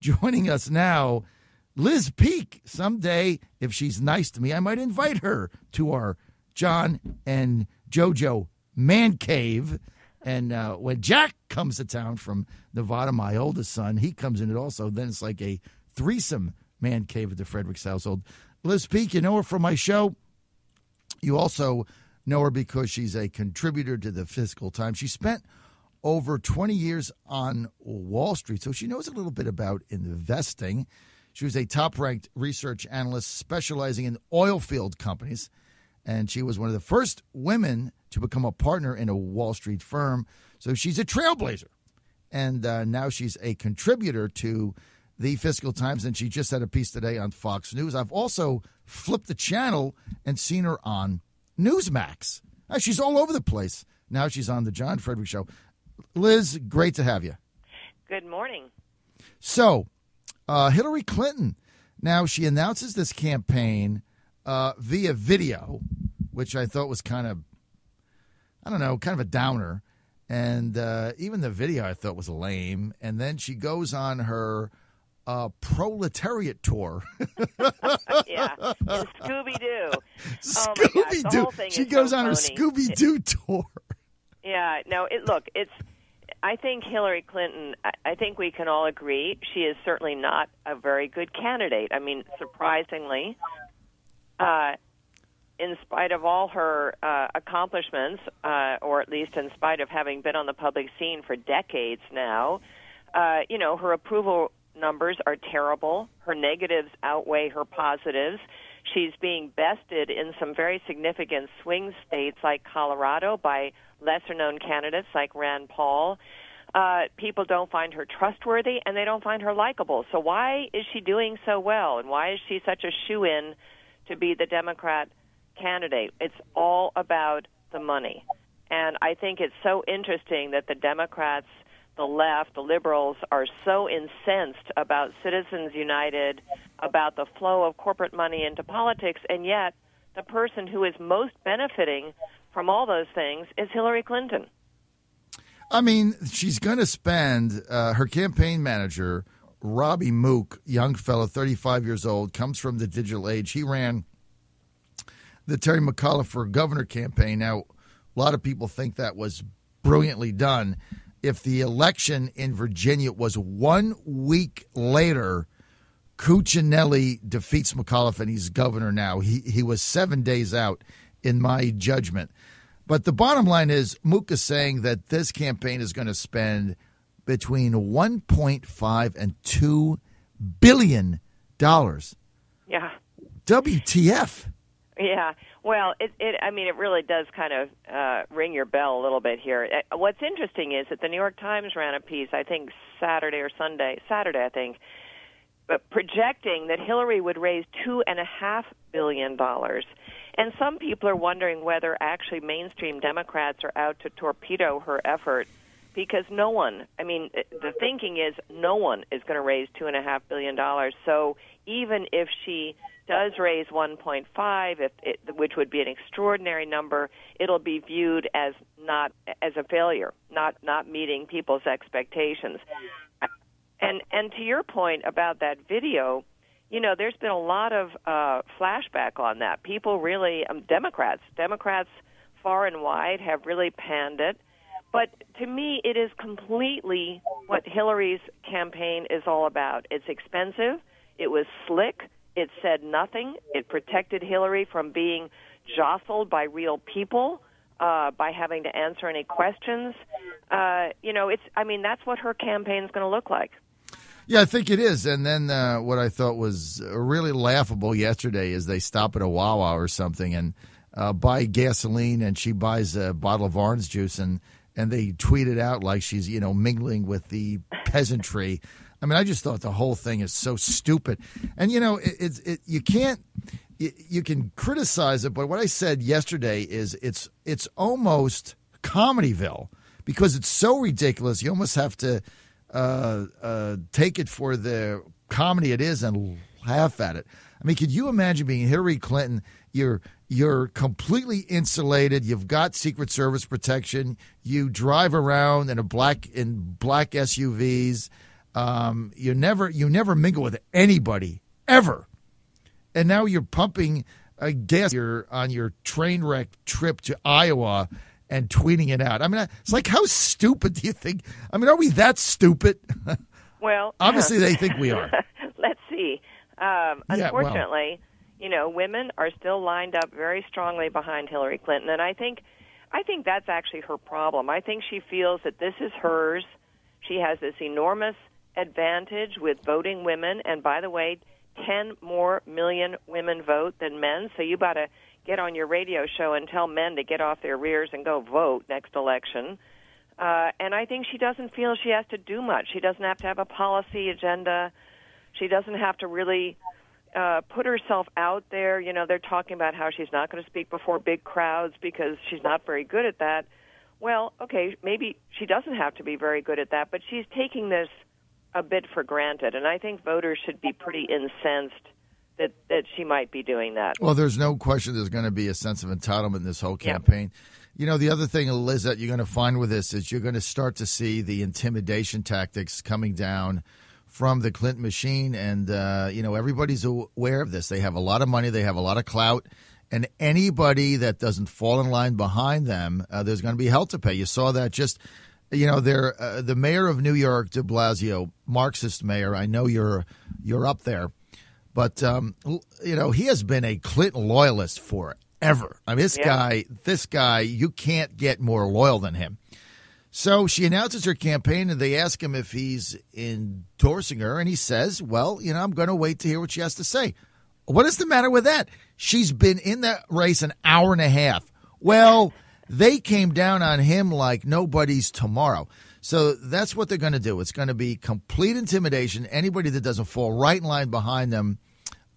Joining us now, Liz Peek. Someday, if she's nice to me, I might invite her to our John and JoJo man cave. And when Jack comes to town from Nevada, my oldest son, he comes in it also. Then it's like a threesome man cave at the Fredericks household. Liz Peek, you know her from my show. You also know her because she's a contributor to the Fiscal Times. She spent over 20 years on Wall Street, so she knows a little bit about investing. She was a top-ranked research analyst specializing in oil field companies, and she was one of the first women to become a partner in a Wall Street firm. So she's a trailblazer, and now she's a contributor to the Fiscal Times, and she just had a piece today on Fox News. I've also flipped the channel and seen her on Newsmax. She's all over the place. Now she's on the John Fredericks Show. Liz, great to have you. Good morning. So, Hillary Clinton, now she announces this campaign via video, which I thought was kind of a downer. And even the video I thought was lame. And then she goes on her proletariat tour. Yeah, and Scooby-Doo. Scooby-Doo. Oh She goes on her Scooby-Doo tour. Yeah, no, I think Hillary Clinton, I think we can all agree, she is certainly not a very good candidate. I mean, surprisingly, in spite of all her accomplishments, or at least in spite of having been on the public scene for decades now, her approval numbers are terrible. Her negatives outweigh her positives. She's being bested in some very significant swing states like Colorado by lesser-known candidates like Rand Paul. People don't find her trustworthy, and they don't find her likable. So why is she doing so well, and why is she such a shoo-in to be the Democrat candidate? It's all about the money. And I think it's so interesting that the Democrats, the left, the liberals, are so incensed about Citizens United, about the flow of corporate money into politics, and yet the person who is most benefiting from all those things is Hillary Clinton. I mean, she's going to spend her campaign manager, Robbie Mook, young fellow, 35 years old, comes from the digital age. He ran the Terry McAuliffe for governor campaign. Now, a lot of people think that was brilliantly done. If the election in Virginia was 1 week later, Cuccinelli defeats McAuliffe and he's governor now. He was 7 days out, in my judgment. But the bottom line is, Mook is saying that this campaign is going to spend between $1.5 and $2 billion. Yeah. WTF? Yeah. Well, it really does kind of ring your bell a little bit here. What's interesting is that the New York Times ran a piece, I think Saturday, I think, but projecting that Hillary would raise $2.5 billion. And some people are wondering whether actually mainstream Democrats are out to torpedo her effort, because the thinking is no one is going to raise $2.5 billion. So even if she does raise 1.5, which would be an extraordinary number, it'll be viewed as a failure, not meeting people's expectations. And to your point about that video, there's been a lot of flashback on that. People really, Democrats far and wide have really panned it. But to me, it is completely what Hillary's campaign is all about. It's expensive. It was slick. It said nothing. It protected Hillary from being jostled by real people, by having to answer any questions. That's what her campaign's going to look like. Yeah, I think it is. And then what I thought was really laughable yesterday is they stop at a Wawa or something and buy gasoline, and she buys a bottle of orange juice, and they tweet it out like she's, mingling with the peasantry. I mean, I just thought the whole thing is so stupid. And, you can criticize it, but what I said yesterday is it's almost Comedyville because it's so ridiculous. You almost have to take it for the comedy it is and laugh at it. I mean, could you imagine being Hillary Clinton? You're completely insulated. You've got Secret Service protection. You drive around in black SUVs. You never mingle with anybody ever, and now you're pumping gas on your train wreck trip to Iowa and tweeting it out. I mean, it's like, how stupid do you think? I mean, are we that stupid? Well, obviously they think we are. Let's see. Unfortunately, women are still lined up very strongly behind Hillary Clinton, and I think that's actually her problem. I think she feels that this is hers. She has this enormous advantage with voting women, and by the way, 10 more million women vote than men, so you got to get on your radio show and tell men to get off their rears and go vote next election. And I think she doesn't feel she has to do much. She doesn't have to have a policy agenda. She doesn't have to really put herself out there. They're talking about how she's not going to speak before big crowds because she's not very good at that. Well, okay, maybe she doesn't have to be very good at that, but she's taking this a bit for granted, and I think voters should be pretty incensed that she might be doing that. Well, there's no question there's going to be a sense of entitlement in this whole campaign. Yeah. The other thing, Liz, that you're going to find with this is you're going to start to see the intimidation tactics coming down from the Clinton machine, and, everybody's aware of this. They have a lot of money. They have a lot of clout, and anybody that doesn't fall in line behind them, there's going to be hell to pay. You saw that just – they're the mayor of New York, de Blasio, Marxist mayor. I know you're up there, but he has been a Clinton loyalist forever. I mean, this guy, you can't get more loyal than him. So she announces her campaign, and they ask him if he's endorsing her, and he says, "Well, I'm going to wait to hear what she has to say." What is the matter with that? She's been in that race an hour and a half. Well. They came down on him like nobody's tomorrow. So that's what they're going to do. It's going to be complete intimidation. Anybody that doesn't fall right in line behind them,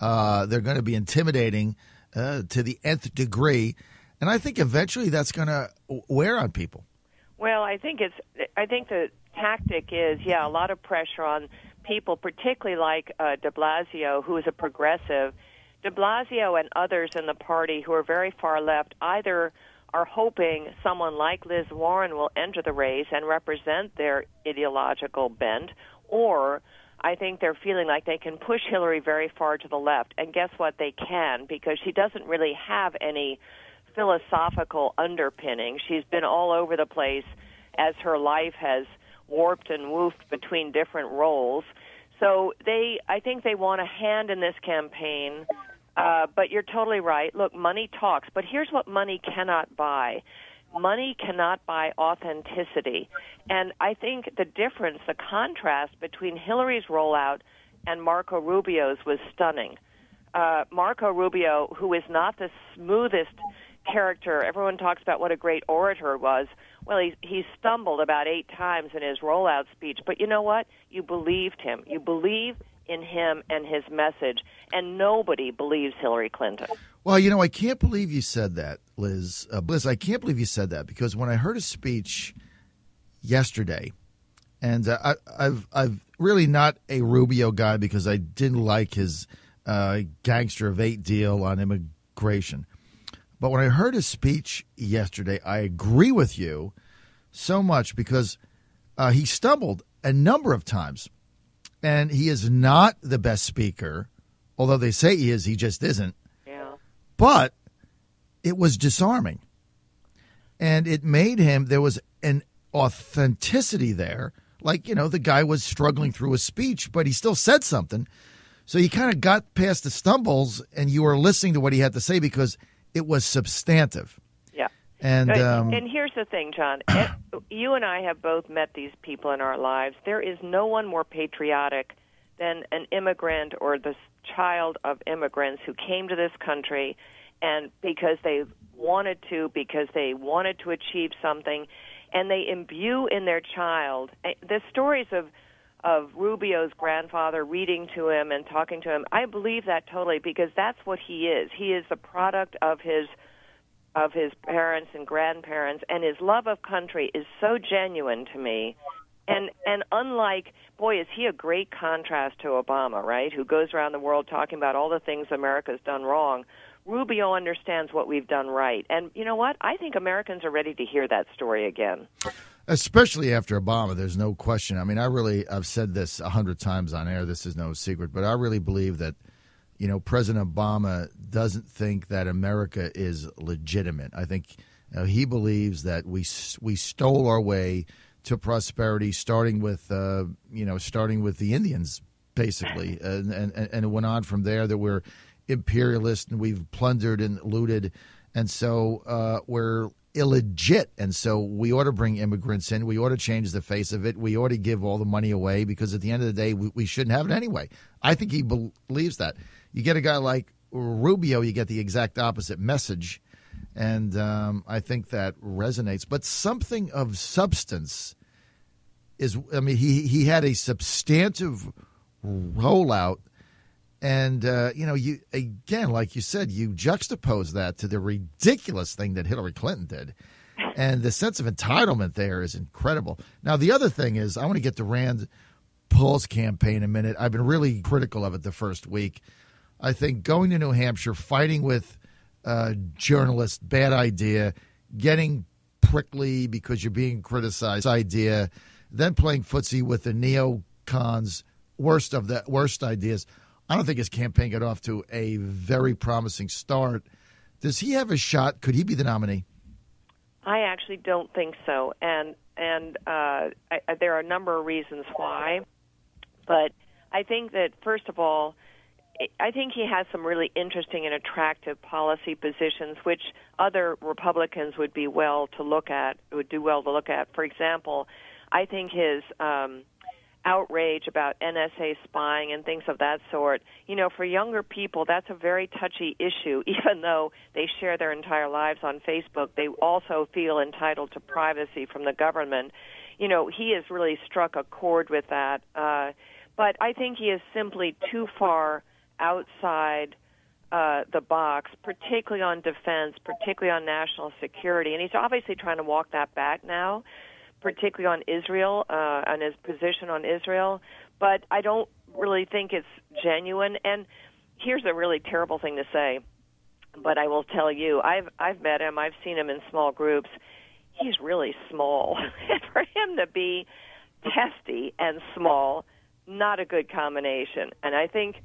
they're going to be intimidating to the nth degree. And I think eventually that's going to wear on people. Well, I think the tactic is, a lot of pressure on people, particularly like de Blasio, who is a progressive. De Blasio and others in the party who are very far left either are hoping someone like Liz Warren will enter the race and represent their ideological bent, or I think they're feeling like they can push Hillary very far to the left. And guess what? They can, because she doesn't really have any philosophical underpinning. She's been all over the place as her life has warped and woofed between different roles. So I think they want a hand in this campaign. But you're totally right. Look, money talks. But here's what money cannot buy. Money cannot buy authenticity. And I think the difference, the contrast between Hillary's rollout and Marco Rubio's was stunning. Marco Rubio, who is not the smoothest character, everyone talks about what a great orator was. Well, he stumbled about 8 times in his rollout speech. But you know what? You believed him. You believe in him and his message, and nobody believes Hillary Clinton. Well, I can't believe you said that, Liz. Liz, I can't believe you said that, because when I heard his speech yesterday, and I've really not a Rubio guy because I didn't like his gangster of 8 deal on immigration. But when I heard his speech yesterday, I agree with you so much because he stumbled a number of times. And he is not the best speaker, although they say he is, he just isn't. Yeah. But it was disarming. And it made him, there was an authenticity there. Like, the guy was struggling through his speech, but he still said something. So you kind of got past the stumbles and you were listening to what he had to say because it was substantive. Yeah. And here's the thing, John. You and I have both met these people in our lives. There is no one more patriotic than an immigrant or the child of immigrants who came to this country and because they wanted to achieve something, and they imbue in their child. The stories of Rubio's grandfather reading to him and talking to him, I believe that totally, because that's what he is. He is the product of his parents and grandparents, and his love of country is so genuine to me. And unlike, boy, is he a great contrast to Obama, right, who goes around the world talking about all the things America's done wrong. Rubio understands what we've done right. And you know what? I think Americans are ready to hear that story again. Especially after Obama, there's no question. I mean, I've said this 100 times on air. This is no secret, but I really believe that, President Obama doesn't think that America is legitimate. I think he believes that we stole our way to prosperity, starting with the Indians, basically, and it went on from there. That we're imperialist and we've plundered and looted, and so we're illegit, and so we ought to bring immigrants in. We ought to change the face of it. We ought to give all the money away because at the end of the day, we shouldn't have it anyway. I think he believes that. You get a guy like Rubio, you get the exact opposite message, and I think that resonates. But something of substance is, he had a substantive rollout. And, you again, like you said, you juxtapose that to the ridiculous thing that Hillary Clinton did. And the sense of entitlement there is incredible. Now, the other thing is, I want to get to Rand Paul's campaign in a minute. I've been really critical of it the first week. I think going to New Hampshire, fighting with journalists, bad idea, getting prickly because you're being criticized, idea, then playing footsie with the neocons, worst ideas. I don't think his campaign got off to a very promising start. Does he have a shot? Could he be the nominee? I actually don't think so, and there are a number of reasons why. But I think that, first of all, I think he has some really interesting and attractive policy positions, which other Republicans would do well to look at. For example, I think his outrage about NSA spying and things of that sort, for younger people, that's a very touchy issue. Even though they share their entire lives on Facebook, they also feel entitled to privacy from the government. He has really struck a chord with that. But I think he is simply too far outside the box, particularly on defense, particularly on national security. And he's obviously trying to walk that back now, particularly on Israel, on his position on Israel, but I don't really think it's genuine. And here's a really terrible thing to say, but I will tell you, I've met him, I've seen him in small groups. He's really small. And for him to be testy and small, not a good combination. And I think,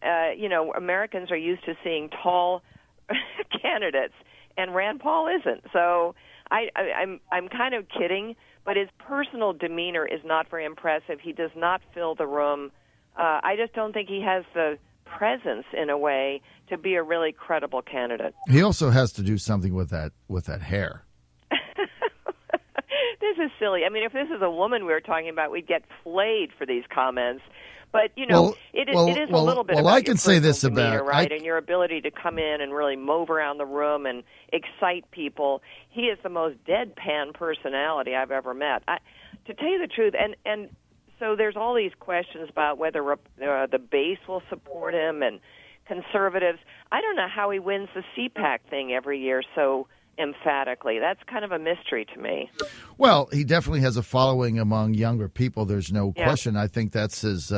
Americans are used to seeing tall candidates, and Rand Paul isn't. So I'm kind of kidding, but his personal demeanor is not very impressive. He does not fill the room. I just don't think he has the presence, in a way, to be a really credible candidate. He also has to do something with that hair. This is silly. I mean, if this is a woman we were talking about, we'd get flayed for these comments. But, it is a little bit about I can say this demeanor, about right? And your ability to come in and really move around the room and excite people. He is the most deadpan personality I've ever met. To tell you the truth, and so there's all these questions about whether the base will support him and conservatives. I don't know how he wins the CPAC thing every year so emphatically. That's kind of a mystery to me. Well, he definitely has a following among younger people. There's no question. I think that's his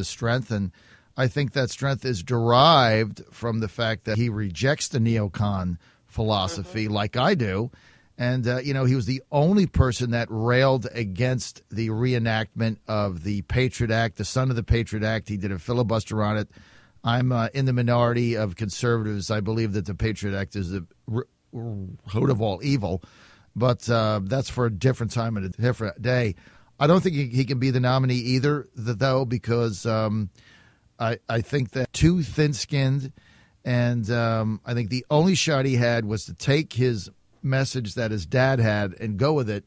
strength, and I think that strength is derived from the fact that he rejects the neocon philosophy, like I do. And, he was the only person that railed against the reenactment of the Patriot Act, the son of the Patriot Act. He did a filibuster on it. I'm in the minority of conservatives. I believe that the Patriot Act is the root of all evil, but that's for a different time and a different day. I don't think he can be the nominee either, though, because I think that too thin-skinned, and I think the only shot he had was to take his message that his dad had and go with it,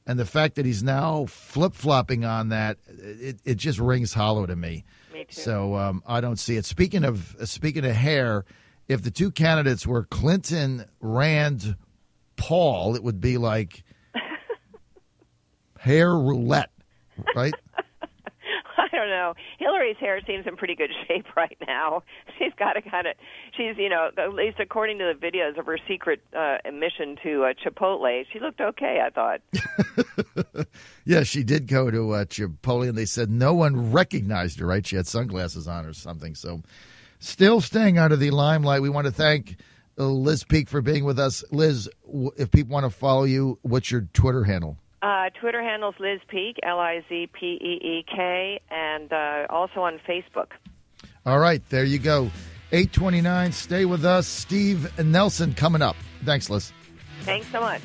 and the fact that he's now flip-flopping on that, it just rings hollow to me. Me too. So I don't see it. Speaking of hair, if the two candidates were Clinton, Rand, Paul, it would be like hair roulette, right? I don't know. Hillary's hair seems in pretty good shape right now. She's got to she's, at least according to the videos of her secret mission to Chipotle, she looked okay, I thought. Yeah, she did go to Chipotle, and they said no one recognized her, right? She had sunglasses on or something. So still staying out of the limelight, we want to thank Liz Peek for being with us. Liz, if people want to follow you, what's your Twitter handle? Twitter handle's Liz Peek, Lizpeek, and also on Facebook. All right, there you go. 8:29. Stay with us. Steve and Nelson coming up. Thanks, Liz. Thanks so much.